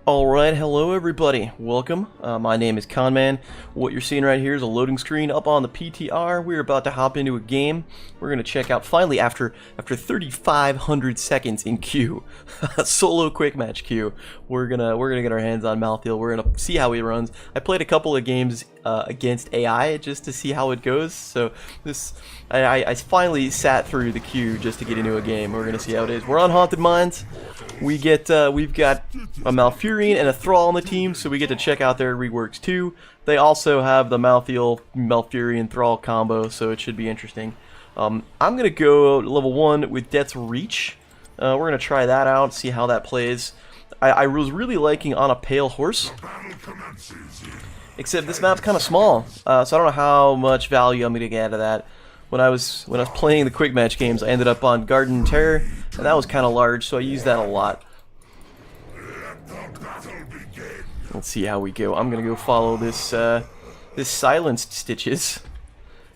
Alright, hello everybody. Welcome. My name is Conman. What you're seeing right here is a loading screen up on the PTR. We're about to hop into a game. We're going to check out, finally, after 3,500 seconds in queue, solo quick match queue, we're gonna get our hands on Maltheal. We're gonna see how he runs. I played a couple of games against AI just to see how it goes. So I finally sat through the queue just to get into a game. We're gonna see how it is. We're on Haunted Mines. We've got a Malfurion and a Thrall on the team, so we get to check out their reworks too. They also have the Maltheal Malfurion Thrall combo, so it should be interesting. I'm gonna go level 1 with Death's Reach. We're gonna try that out, see how that plays. I was really liking On a Pale Horse, except this map's kind of small, so I don't know how much value I'm gonna get out of that. When I was playing the quick match games, I ended up on Garden Terror, and that was kind of large, so I used that a lot. Let's see how we go. I'm gonna go follow this this silenced Stitches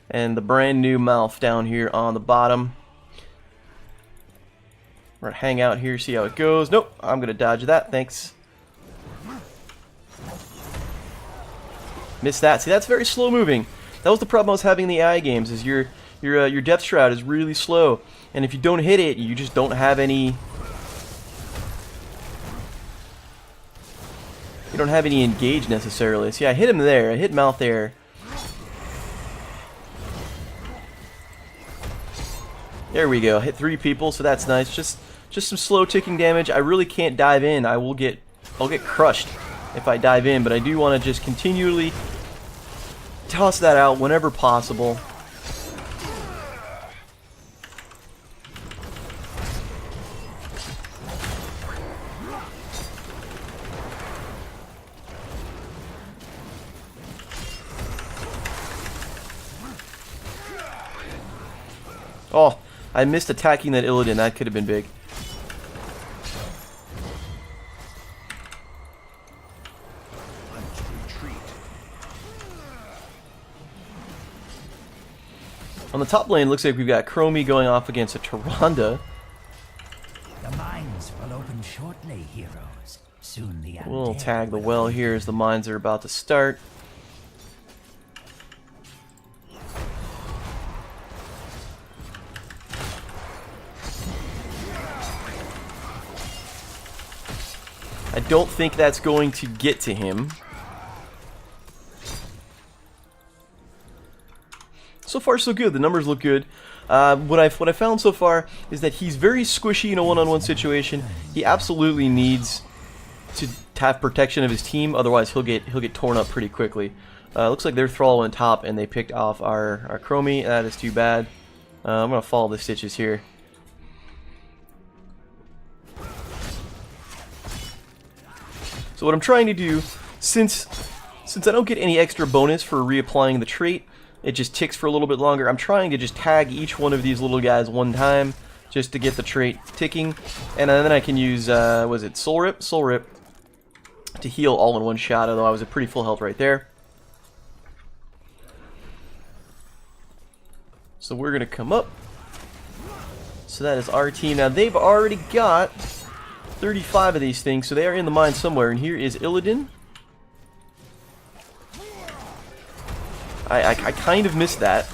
and the brand new Malf down here on the bottom. We're gonna hang out here, see how it goes. Nope, I'm gonna dodge that. Thanks. Missed that. See, that's very slow moving. That was the problem I was having in the AI games. Is your Death Shroud is really slow, and if you don't hit it, you just don't have any. You don't have any engage necessarily. See, I hit him there. I hit Mouth there. There we go. Hit 3 people, so that's nice. Just some slow ticking damage. I really can't dive in. I'll get crushed if I dive in, but I do want to just continually toss that out whenever possible. Oh, I missed attacking that Illidan. That could have been big. On the top lane, looks like we've got Chromie going off against a Tyrande. The mines will open shortly, heroes. Soon the We'll tag the well here as the mines are about to start. I don't think that's going to get to him. So far, so good. The numbers look good. What I found so far is that he's very squishy in a one-on-one situation. He absolutely needs to have protection of his team, otherwise he'll get torn up pretty quickly. Looks like their Thrall went top and they picked off our Chromie. That is too bad. I'm gonna follow the Stitches here. So what I'm trying to do, since I don't get any extra bonus for reapplying the trait, it just ticks for a little bit longer. I'm trying to just tag each one of these little guys one time, just to get the trait ticking, and then I can use, was it Soul Rip? Soul Rip, to heal all in one shot, although I was at pretty full health right there. So we're going to come up. So that is our team. Now they've already got 35 of these things, so they are in the mine somewhere, and here is Illidan. I kind of missed that.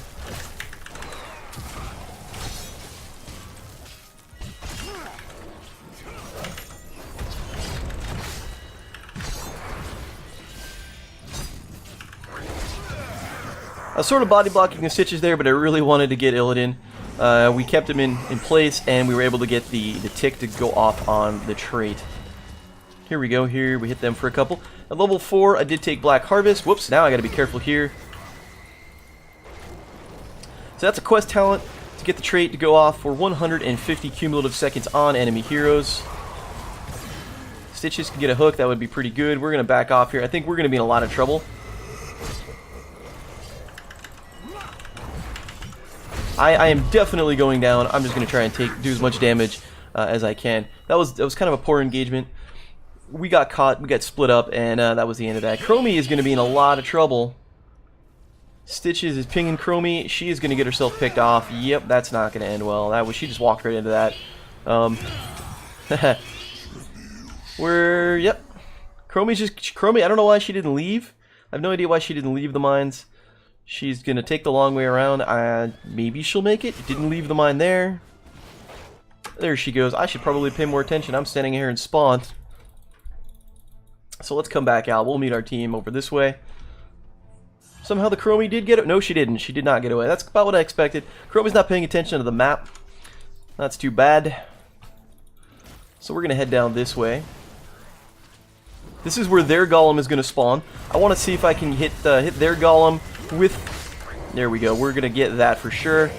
I was sort of body blocking the Stitches there, but I really wanted to get Illidan. We kept him in place, and we were able to get the tick to go off on the trait. Here we go. Here we hit them for a couple. At level 4, I did take Black Harvest. Whoops! Now I got to be careful here. So that's a quest talent to get the trait to go off for 150 cumulative seconds on enemy heroes. Stitches can get a hook. That would be pretty good. We're gonna back off here. I think we're gonna be in a lot of trouble. I am definitely going down. I'm just going to try and do as much damage as I can. That was kind of a poor engagement. We got caught, we got split up, and that was the end of that. Chromie is going to be in a lot of trouble. Stitches is pinging Chromie. She is going to get herself picked off. Yep, that's not going to end well. She just walked right into that. Yep. Chromie, I don't know why she didn't leave. I have no idea why she didn't leave the mines. She's gonna take the long way around. Maybe she'll make it. Didn't leave the mine there. There she goes. I should probably pay more attention. I'm standing here in spawn. So let's come back out. We'll meet our team over this way. Somehow the Chromie did get it. No, she didn't. She did not get away. That's about what I expected. Chromie's not paying attention to the map. That's too bad. So we're gonna head down this way. This is where their golem is gonna spawn. I want to see if I can hit their golem with. There we go. We're gonna get that for sure.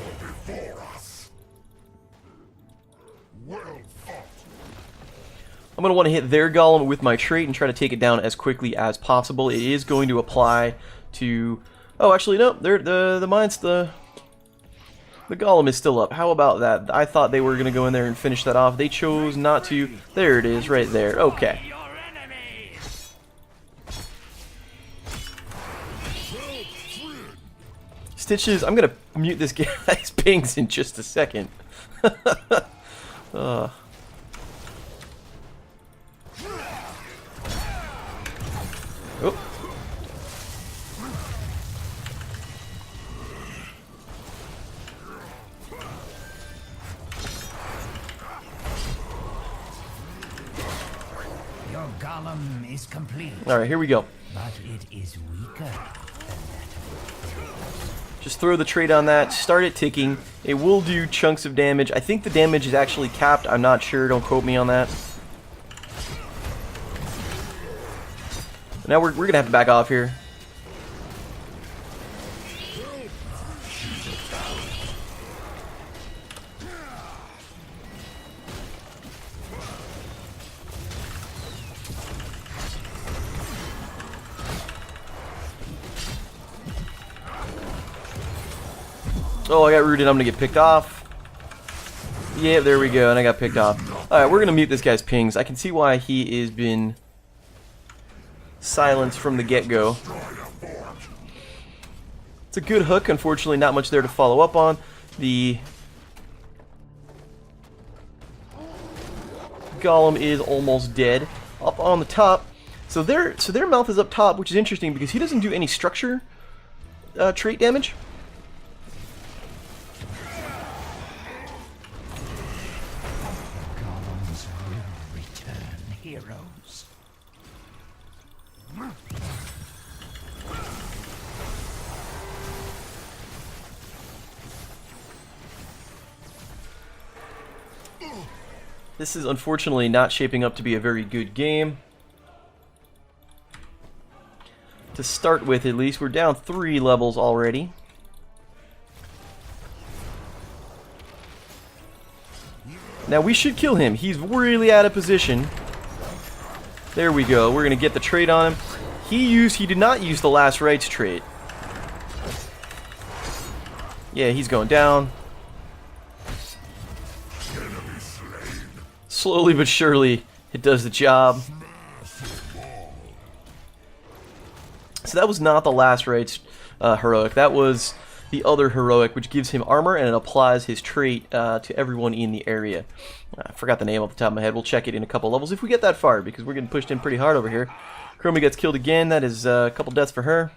I'm going to want to hit their golem with my trait and try to take it down as quickly as possible. It is going to apply to... Oh, actually, no. The golem is still up. How about that? I thought they were going to go in there and finish that off. They chose not to. There it is, right there. Okay. Stitches, I'm going to mute this guy's pings in just a second. Oh. Your golem is complete. All right, here we go. But it is weaker than that. Just throw the trait on that, start it ticking. It will do chunks of damage. I think the damage is actually capped. I'm not sure. Don't quote me on that. Now we're gonna have to back off here. Oh, I got rooted. I'm gonna get picked off. Yeah, there we go, and I got picked off. Alright, we're gonna mute this guy's pings. I can see why he has been silenced from the get-go. It's a good hook, unfortunately not much there to follow up on. The golem is almost dead. Up on the top. So their mouth is up top, which is interesting because he doesn't do any structure trait damage. Golems will return, heroes. This is unfortunately not shaping up to be a very good game. To start with, at least, we're down 3 levels already. Now we should kill him. He's really out of position. There we go. We're gonna get the trait on him. He did not use the last rights trait. Yeah, he's going down. Slowly but surely, it does the job. So that was not the last rights heroic. That was the other heroic, which gives him armor and it applies his trait to everyone in the area. I forgot the name off the top of my head. We'll check it in a couple levels if we get that far, because we're getting pushed in pretty hard over here. Chromie gets killed again. That is a couple deaths for her.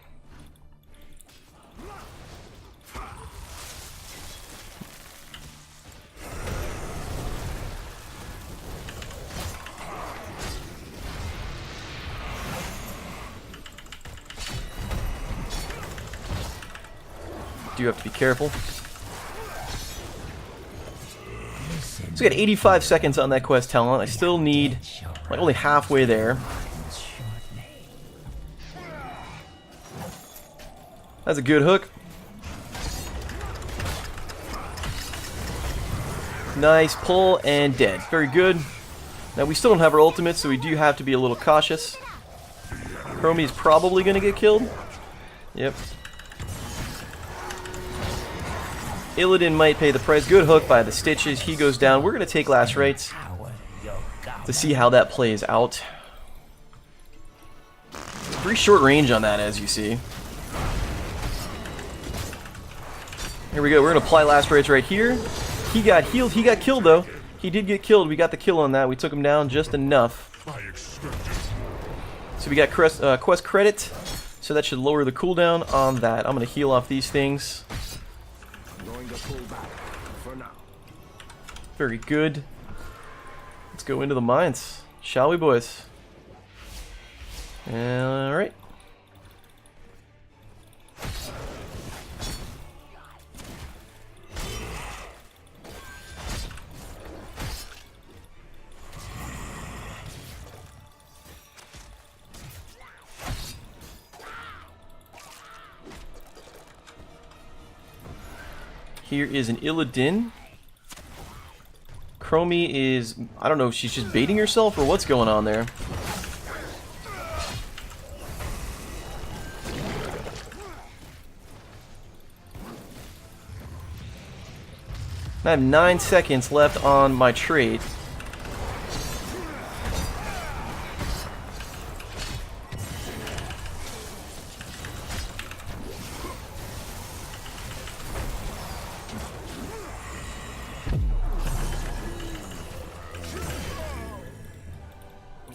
Do have to be careful. So we got 85 seconds on that quest talent. I still need like only halfway there. That's a good hook. Nice pull and dead. Very good. Now we still don't have our ultimate, so we do have to be a little cautious. Chromie is probably going to get killed. Yep. Illidan might pay the price. Good hook by the Stitches. He goes down. We're going to take last rights to see how that plays out. Pretty short range on that, as you see. Here we go. We're going to apply last rights right here. He got healed. He got killed, though. He did get killed. We got the kill on that. We took him down just enough. So we got quest credit, so that should lower the cooldown on that. I'm going to heal off these things. Going to pull back for now. Very good. Let's go into the mines, shall we, boys? Alright. Here is an Illidan. Chromie is, I don't know if she's just baiting herself or what's going on there. I have 9 seconds left on my trait.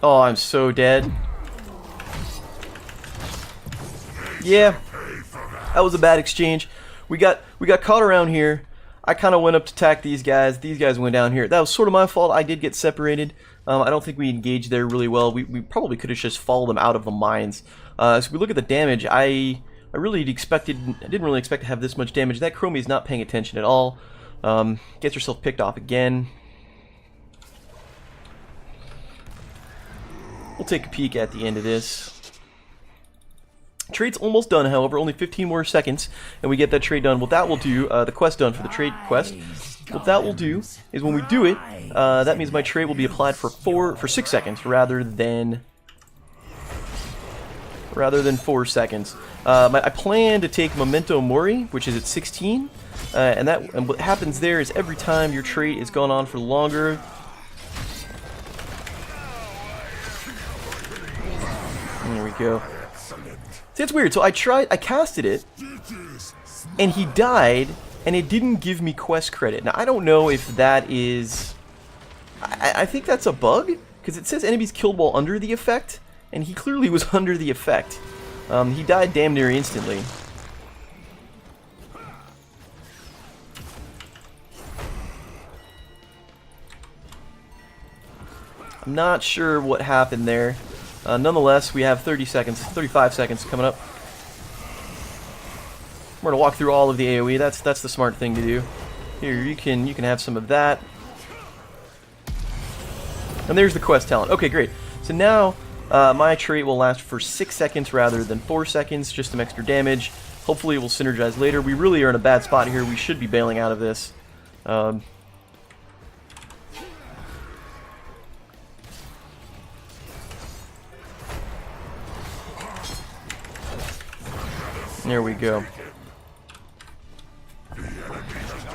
Oh, I'm so dead. Yeah, that was a bad exchange. We got caught around here. I kind of went up to attack these guys. These guys went down here. That was sort of my fault. I did get separated. I don't think we engaged there really well. We probably could have just followed them out of the mines. So we look at the damage. I didn't really expect to have this much damage. That Chromie is not paying attention at all. Gets herself picked off again. We'll take a peek at the end of this. Trade's almost done, however, only 15 more seconds, and we get that trade done. What that will do, the quest done for the trade quest, what that will do is when we do it, that means my trade will be applied for 6 seconds rather than 4 seconds. I plan to take Memento Mori, which is at 16, and what happens there is every time your trade is gone on for longer. There we go. See, it's weird. So I casted it, and he died, and it didn't give me quest credit. Now, I don't know if that is... I think that's a bug, because it says enemies killed while under the effect, and he clearly was under the effect. He died damn near instantly. I'm not sure what happened there. Nonetheless, we have 35 seconds coming up. We're gonna walk through all of the AoE. That's the smart thing to do. Here, you can have some of that. And there's the quest talent. Okay, great. So now my trait will last for 6 seconds rather than 4 seconds, just some extra damage. Hopefully, it will synergize later. We really are in a bad spot here. We should be bailing out of this. There we go.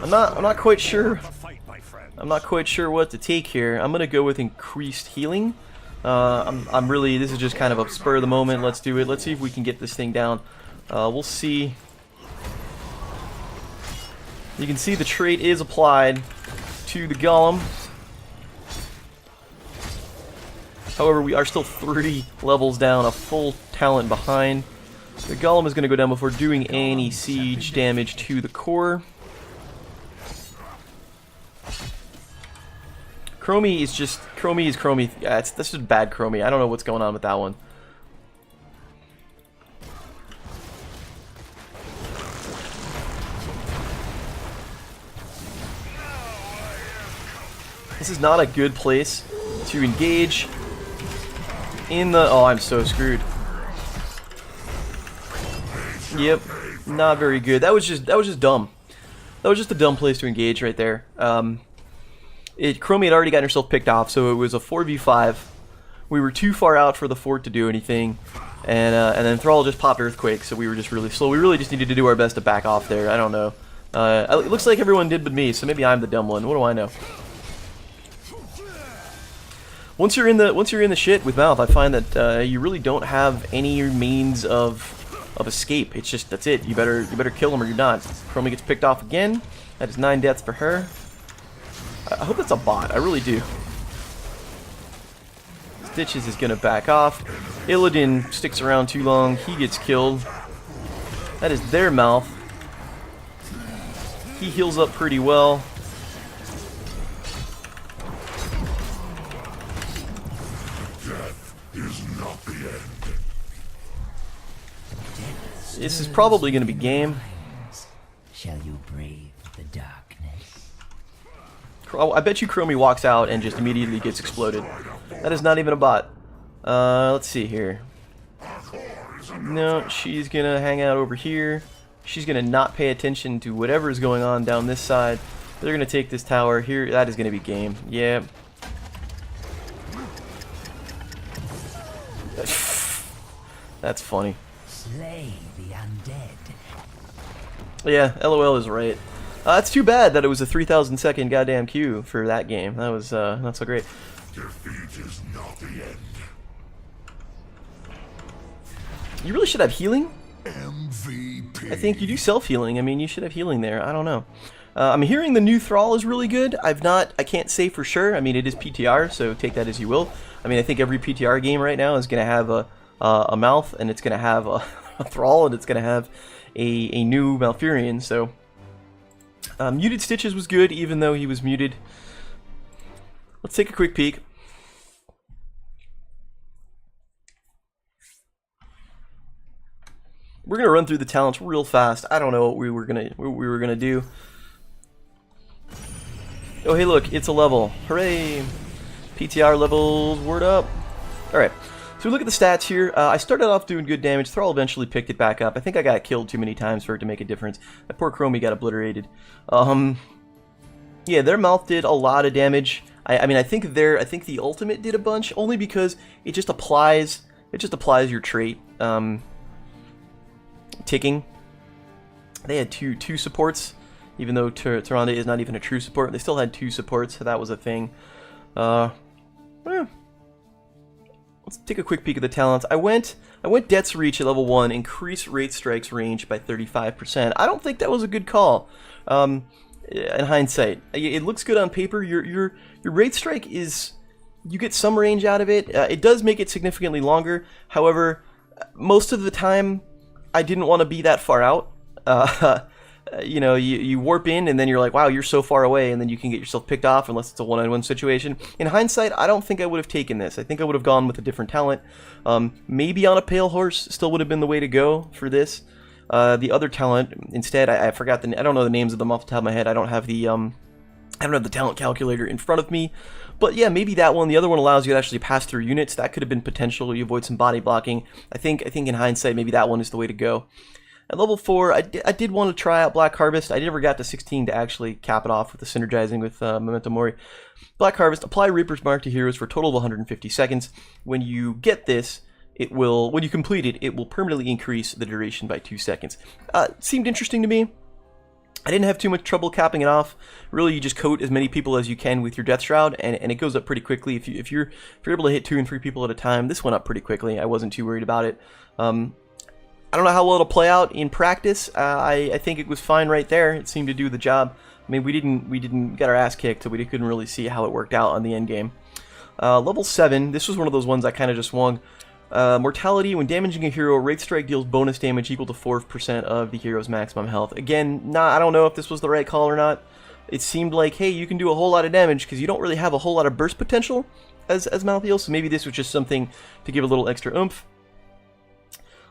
I'm not quite sure. I'm not quite sure what to take here. I'm gonna go with increased healing. I'm really, this is just kind of a spur of the moment. Let's do it. Let's see if we can get this thing down. We'll see. You can see the trait is applied to the golem. However, we are still 3 levels down, a full talent behind. The golem is going to go down before doing any siege damage to the core. Chromie is Chromie. Yeah, this is bad Chromie. I don't know what's going on with that one. This is not a good place to engage in the... Oh, I'm so screwed. Yep, not very good. That was just dumb. That was just a dumb place to engage right there. Chromie had already gotten herself picked off, so it was a 4v5. We were too far out for the fort to do anything, and then Thrall just popped Earthquake, so we were just really slow. We really just needed to do our best to back off there. I don't know. It looks like everyone did but me, so maybe I'm the dumb one. What do I know? Once you're in the shit with Malth, I find that you really don't have any means of escape. It's just, that's it. You better kill him or you're not. Chromie gets picked off again. That is 9 deaths for her. I hope that's a bot. I really do. Stitches is gonna back off. Illidan sticks around too long. He gets killed. That is their mouth. He heals up pretty well. This is probably going to be game. Shall you brave the darkness? I bet you Chromie walks out and just immediately gets exploded. That is not even a bot. Let's see here. No, she's going to hang out over here. She's going to not pay attention to whatever is going on down this side. They're going to take this tower here. That is going to be game. Yeah. That's funny. Slay the undead. Yeah, LOL is right. It's too bad that it was a 3,000 second goddamn queue for that game. That was not so great. Defeat is not the end. You really should have healing? MVP. I think you do self-healing. I mean, you should have healing there. I don't know. I'm hearing the new Thrall is really good. I can't say for sure. I mean, it is PTR, so take that as you will. I mean, I think every PTR game right now is going to have a mouth, and it's going to have a Thrall, and it's going to have a new Malfurion. So, muted Stitches was good, even though he was muted. Let's take a quick peek. We're gonna run through the talents real fast. I don't know what we were gonna do. Oh hey look, it's a level. Hooray! PTR levels, word up. Alright, so we look at the stats here. I started off doing good damage. Thrall eventually picked it back up. I think I got killed too many times for it to make a difference. That poor Chromie got obliterated. Yeah, their mouth did a lot of damage. I mean I think the ultimate did a bunch, only because it just applies your trait. Ticking. They had two supports, even though Tyrande is not even a true support. They still had 2 supports, so that was a thing. Let's take a quick peek at the talents. I went Death's Reach at level 1, increase Wraith Strike's range by 35%. I don't think that was a good call. In hindsight, it looks good on paper. Your Wraith Strike is, you get some range out of it. It does make it significantly longer. However, most of the time, I didn't want to be that far out. You know, you warp in and then you're like, wow, you're so far away, and then you can get yourself picked off unless it's a one-on-one situation. In hindsight, I don't think I would have taken this. I think I would have gone with a different talent. Maybe on a Pale Horse still would have been the way to go for this. The other talent, instead, I forgot I don't know the names of them off the top of my head. I don't have the talent calculator in front of me. But yeah, maybe that one. The other one allows you to actually pass through units. That could have been potential. You avoid some body blocking. I think in hindsight, maybe that one is the way to go. At level 4, I did want to try out Black Harvest. I never got to 16 to actually cap it off with the synergizing with Memento Mori. Black Harvest, apply Reaper's Mark to heroes for a total of 150 seconds. When you get this, when you complete it, it will permanently increase the duration by 2 seconds. Seemed interesting to me. I didn't have too much trouble capping it off. Really, you just coat as many people as you can with your Death Shroud, and it goes up pretty quickly. If you're able to hit 2 and 3 people at a time, this went up pretty quickly. I wasn't too worried about it. I don't know how well it'll play out in practice. I think it was fine right there. It seemed to do the job. I mean, we didn't get our ass kicked, so we couldn't really see how it worked out on the end game. Level 7. This was one of those ones I kind of just swung. Mortality, when damaging a hero, Wraith Strike deals bonus damage equal to 4% of the hero's maximum health. Again, I don't know if this was the right call or not. It seemed like, hey, you can do a whole lot of damage because you don't really have a whole lot of burst potential as Maltheal, so maybe this was just something to give a little extra oomph.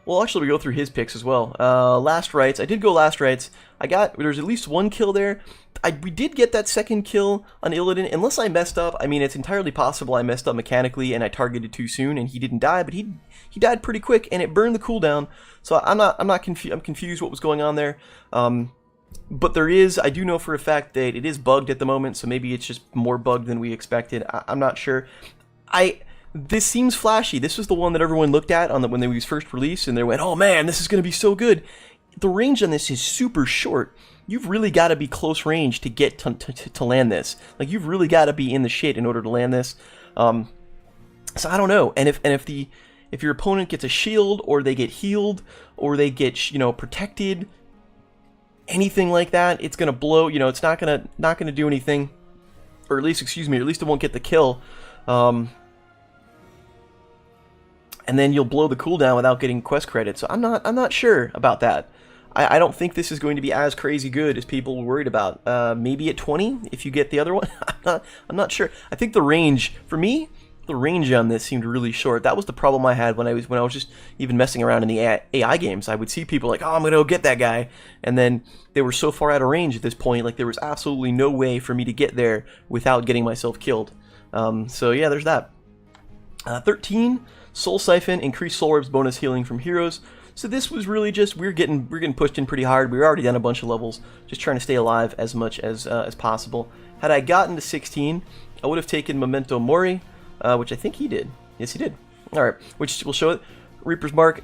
Well, actually, we go through his picks as well. Last Rites. I did go Last Rites. There's at least 1 kill there. We did get that second kill on Illidan, unless I messed up. I mean, it's entirely possible I messed up mechanically and I targeted too soon and he didn't die, but he died pretty quick and it burned the cooldown. So I'm confused what was going on there. But I do know for a fact that it is bugged at the moment, so maybe it's just more bugged than we expected. I'm not sure. This seems flashy. This was the one that everyone looked at when they was first released, and they went, "Oh man, this is going to be so good." The range on this is super short. You've really got to be close range to get to land this. Like, you've really got to be in the shit in order to land this. So I don't know. And if your opponent gets a shield, or they get healed, or they get protected, anything like that, it's going to blow. It's not gonna do anything, or at least it won't get the kill. and then you'll blow the cooldown without getting quest credit. So I'm not sure about that. I don't think this is going to be as crazy good as people were worried about. Maybe at 20 if you get the other one. I'm not sure. I think the range for me, the range on this seemed really short. That was the problem I had when I was just even messing around in the AI games. I would see people like, oh, I'm gonna go get that guy, and then they were so far out of range at this point, like there was absolutely no way for me to get there without getting myself killed. So yeah, there's that. 13, Soul Siphon, increased soul orbs bonus healing from heroes. So this was really just, we're getting pushed in pretty hard. We were already down a bunch of levels, just trying to stay alive as much as possible. Had I gotten to 16, I would have taken Memento Mori, which I think he did. Yes, he did. All right, which will show it. Reaper's Mark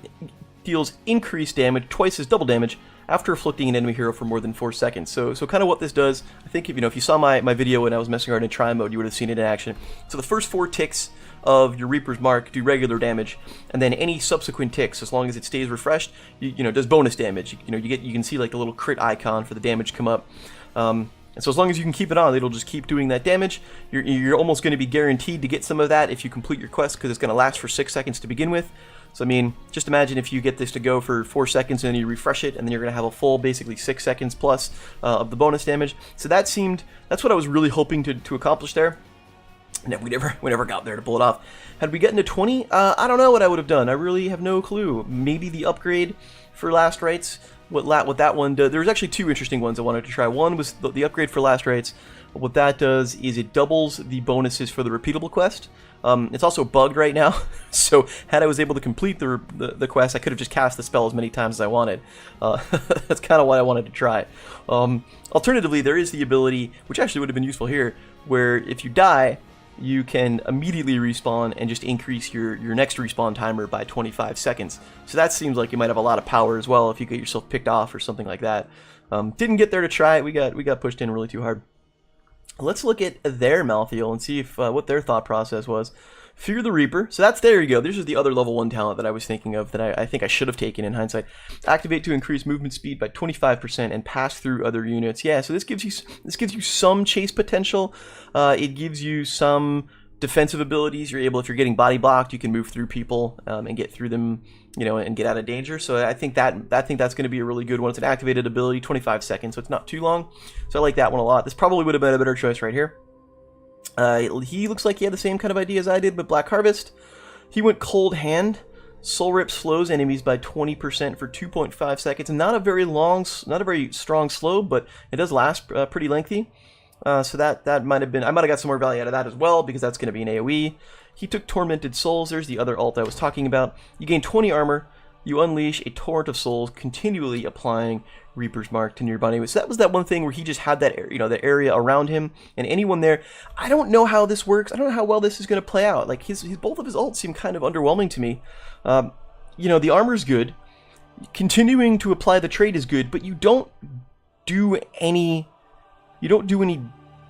deals increased damage, twice as double damage, after afflicting an enemy hero for more than 4 seconds. So kind of what this does, I think if you saw my video when I was messing around in try mode, you would have seen it in action. So the first 4 ticks of your Reaper's Mark do regular damage, and then any subsequent ticks, as long as it stays refreshed, does bonus damage. You can see like the little crit icon for the damage come up. And so as long as you can keep it on, it'll just keep doing that damage. You're almost going to be guaranteed to get some of that if you complete your quest, because it's going to last for 6 seconds to begin with. So I mean, just imagine if you get this to go for 4 seconds and then you refresh it, and then you're going to have a full, basically 6 seconds plus of the bonus damage. So that's what I was really hoping to accomplish there. And we never got there to pull it off. Had we gotten to 20, I don't know what I would have done. I really have no clue. Maybe the upgrade for Last Rites, what that one does. There's actually 2 interesting ones I wanted to try. One was the upgrade for Last Rites. What that does is it doubles the bonuses for the repeatable quest. It's also bugged right now, so had I was able to complete the quest, I could have just cast the spell as many times as I wanted. That's kind of what I wanted to try. Alternatively, there is the ability, which actually would have been useful here, where if you die, you can immediately respawn and just increase your next respawn timer by 25 seconds. So that seems like you might have a lot of power as well if you get yourself picked off or something like that. Didn't get there to try it. We got pushed in really too hard. Let's look at their Maltheal and see if what their thought process was. Fear the Reaper. So there you go. This is the other level 1 talent that I was thinking of that I think I should have taken in hindsight. Activate to increase movement speed by 25% and pass through other units. Yeah, so this gives you some chase potential. It gives you some defensive abilities. You're able, if you're getting body blocked, you can move through people and get through them, and get out of danger. So I think that's going to be a really good one. It's an activated ability, 25 seconds, so it's not too long. So I like that one a lot. This probably would have been a better choice right here. He looks like he had the same kind of idea as I did with Black Harvest. He went Cold Hand. Soul Rip slows enemies by 20% for 2.5 seconds. Not a very strong slow, but it does last pretty lengthy. So that might have been, I might have got some more value out of that as well, because that's going to be an AoE. He took Tormented Souls. There's the other ult I was talking about. You gain 20 armor. You unleash a torrent of souls, continually applying Reaper's Mark to nearby enemies. So that was that one thing where he just had that, the area around him, and anyone there. I don't know how this works. I don't know how well this is going to play out. Like both of his ults seem kind of underwhelming to me. The armor's good. Continuing to apply the trait is good, but you don't do any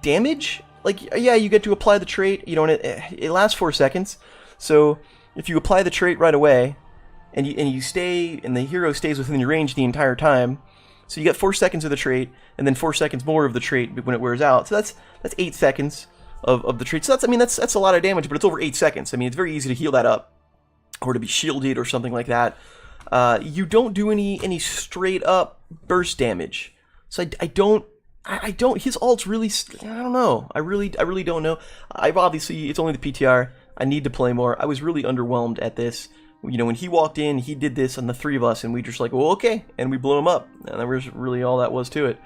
damage. Like, yeah, you get to apply the trait, and it lasts 4 seconds. So if you apply the trait right away, and you stay, and the hero stays within your range the entire time, so you get 4 seconds of the trait, and then 4 seconds more of the trait when it wears out. So that's 8 seconds of the trait. So that's a lot of damage, but it's over 8 seconds. I mean, it's very easy to heal that up, or to be shielded or something like that. You don't do any straight up burst damage. So I don't. His ult's really, I don't know. I really don't know. Obviously, it's only the PTR. I need to play more. I was really underwhelmed at this. When he walked in, he did this on the 3 of us, and we just like, well, okay, and we blew him up. And that was really all that was to it.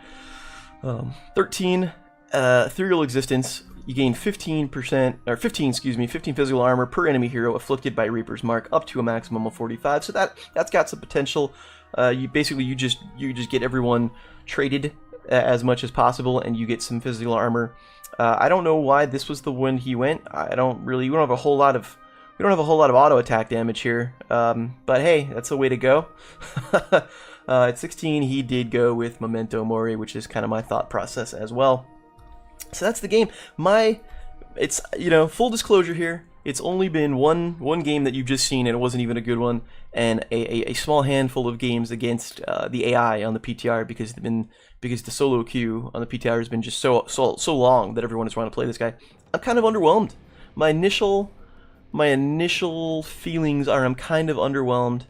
13, Ethereal Existence. You gain 15 physical armor per enemy hero afflicted by Reaper's Mark, up to a maximum of 45. So that's got some potential. You just get everyone traded as much as possible, and you get some physical armor. I don't know why this was the one he went. We don't have a whole lot of auto attack damage here, but hey, that's the way to go. At 16, he did go with Memento Mori, which is kind of my thought process as well. So that's the game. It's full disclosure here. It's only been one game that you've just seen, and it wasn't even a good one, and a small handful of games against the AI on the PTR, because the solo queue on the PTR has been just so long that everyone is trying to play this guy. I'm kind of underwhelmed. My initial my initial feelings are I'm kind of underwhelmed.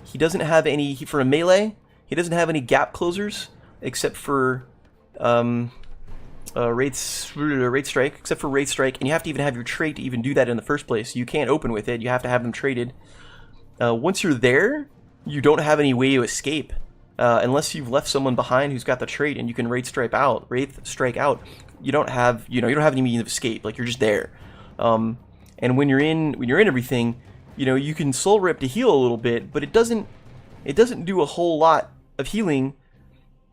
He doesn't have any, for a melee, he doesn't have any gap closers except for Wraith Strike, except for Wraith Strike, and you have to even have your trait to even do that in the first place. You can't open with it, you have to have them traded. Once you're there, you don't have any way to escape. Unless you've left someone behind who's got the trait and you can Wraith Strike out. You don't have any means of escape. Like, you're just there. And when you're in everything, you can soul rip to heal a little bit, but it doesn't do a whole lot of healing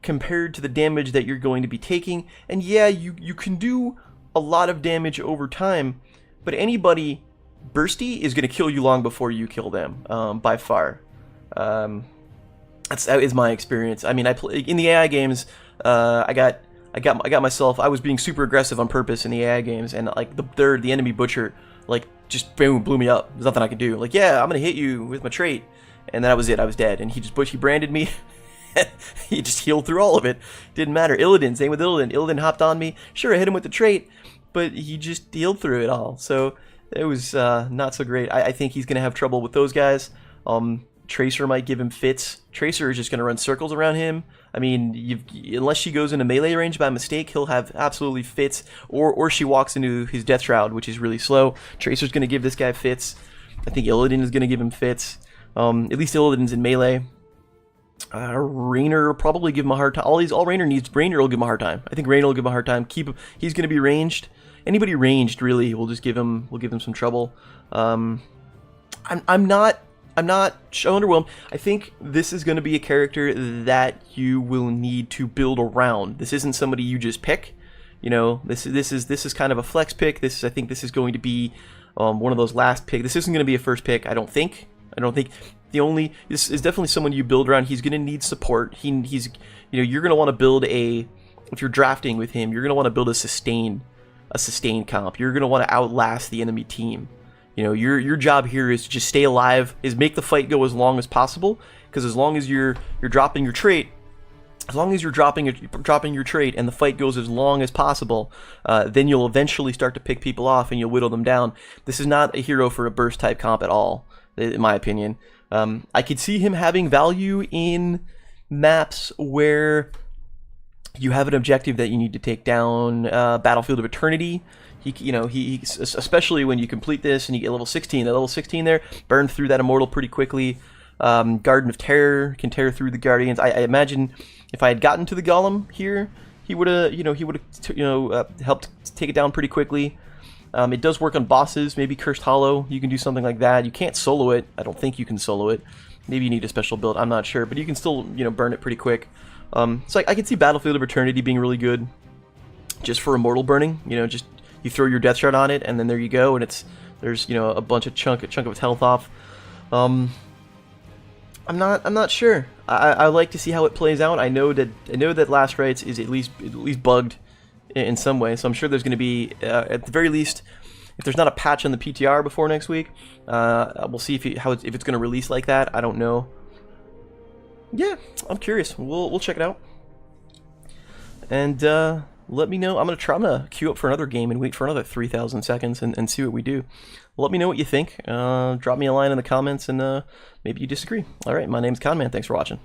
compared to the damage that you're going to be taking. And yeah, you can do a lot of damage over time, but anybody bursty is going to kill you long before you kill them, by far. That is my experience. I mean, in the AI games, I got myself. I was being super aggressive on purpose in the AI games, and like the enemy butcher, like, just boom, blew me up. There's nothing I could do. Like, yeah, I'm gonna hit you with my trait, and that was it. I was dead, and he branded me. He just healed through all of it. Didn't matter. Illidan, same with Illidan. Illidan hopped on me. Sure, I hit him with the trait, but he just healed through it all. So it was not so great. I think he's gonna have trouble with those guys. Tracer might give him fits. Tracer is just going to run circles around him. I mean, unless she goes into melee range by mistake, he'll have absolutely fits. Or she walks into his Death Shroud, which is really slow. Tracer's going to give this guy fits. I think Illidan is going to give him fits. At least Illidan's in melee. Raynor will probably give him a hard time. All Raynor needs, Raynor will give him a hard time. I think Raynor will give him a hard time. He's going to be ranged. Anybody ranged, really, will give him some trouble. I'm not underwhelmed. I think this is going to be a character that you will need to build around. This isn't somebody you just pick. This is kind of a flex pick. I think this is going to be one of those last picks. This isn't going to be a first pick. I don't think. This is definitely someone you build around. He's going to need support. He's you're going to want to build if you're drafting with him, you're going to want to build a sustain comp. You're going to want to outlast the enemy team. Your job here is to just stay alive, is make the fight go as long as possible, because as long as you're dropping your trait, and the fight goes as long as possible, then you'll eventually start to pick people off and you'll whittle them down. This is not a hero for a burst type comp at all, in my opinion. I could see him having value in maps where you have an objective that you need to take down, Battlefield of Eternity. He especially when you complete this and you get level 16. That level 16 there, burn through that immortal pretty quickly. Garden of Terror can tear through the Guardians. I imagine if I had gotten to the Golem here, he would have helped take it down pretty quickly. It does work on bosses. Maybe Cursed Hollow, you can do something like that. You can't solo it. I don't think you can solo it. Maybe you need a special build. I'm not sure, but you can still burn it pretty quick. So I can see Battlefield of Eternity being really good, just for immortal burning. Just you throw your Death Shroud on it, and then there you go, and there's a bunch of chunk of its health off. I'm not sure. I like to see how it plays out. I know that Last Rites is at least bugged in some way, so I'm sure there's going to be at the very least, if there's not a patch on the PTR before next week, we'll see if it's going to release like that. I don't know. Yeah, I'm curious. We'll check it out. And let me know. I'm gonna queue up for another game and wait for another 3,000 seconds and see what we do. Let me know what you think. Drop me a line in the comments, and maybe you disagree. All right, my name's Conman. Thanks for watching.